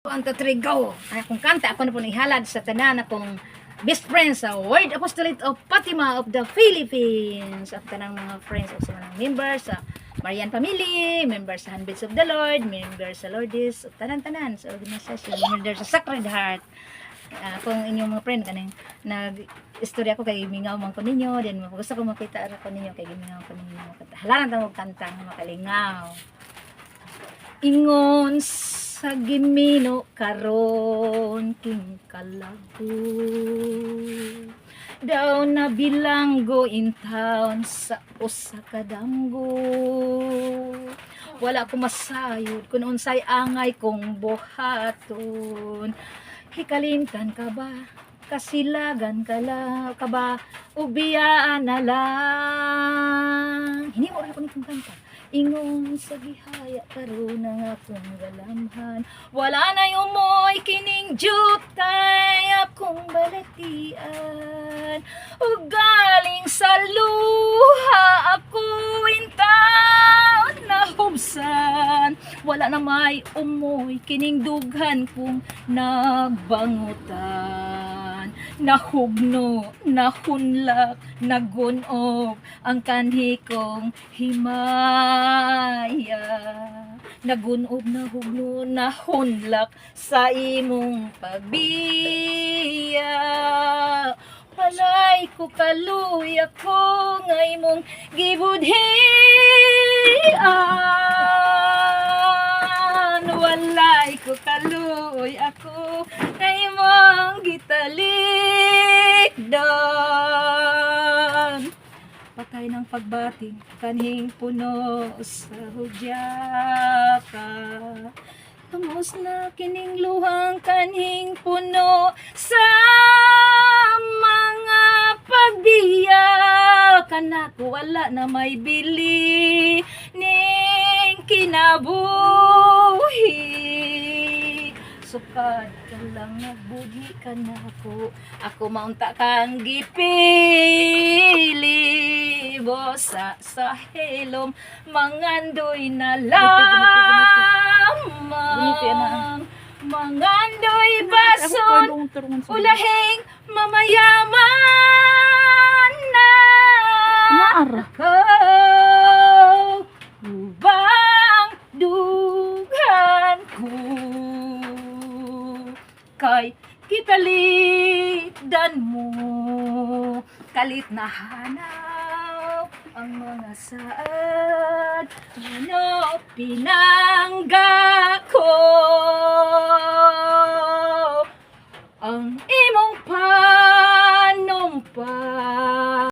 Ang tatrigaw, ay akong kanta, ako na po ihalad sa tanan akong best friends sa Word Apostolate of Fatima of the Philippines. At tanang mga friends o sa mga members sa Marian Family, members sa Handmaids of the Lord, members sa Lourdes, of tanan-tanan sa organization, members sa Sacred Heart. Kung inyong mga friend kaning nag-istorya ko kay mingaw man ko ninyo, then gusto ko makita ra ko ninyo kay mingaw ko ninyo. Halaran ta mo kanta makalingaw. Ingon sa gimino karon king kalago daw na bilanggo in town sa usa ka damgo wala ko masayod kun unsay angay kong buhaton hikalimtan ka ba kasilagan ka ba ubiyaan na lang hindi mo rin ko nitong kanta. Ingon sa gihaya karon ang akong galamhan wala na umoy kining jutay akong balatian ug galing sa luha ako intaon na hubsan wala na may umoy kining dughan kong nagbangutan nahugno nahunlak nagunob ang kanhi kong himaya nagunob nahugno nahunlak sa imong pagbiya walay ko kaluya ko nga imong gibudhian walay ko kaluy ako nga imong gitalikdan patay ng pagbating kanhing puno sa hudyaka tamos na kining luhang kanhing puno sa mga pagbiya kanako wala na may bili ning kinabuhi sukad ka lang nagbuhi ka na ako maunta kang gipili bosa sa hilom mangandoy na lamang mangandoy bason ulahing mamayaman na ako ubang dughan ko kay kitalikdan mo kalit na hanaw ang mga saad ano pinangga ko ang imong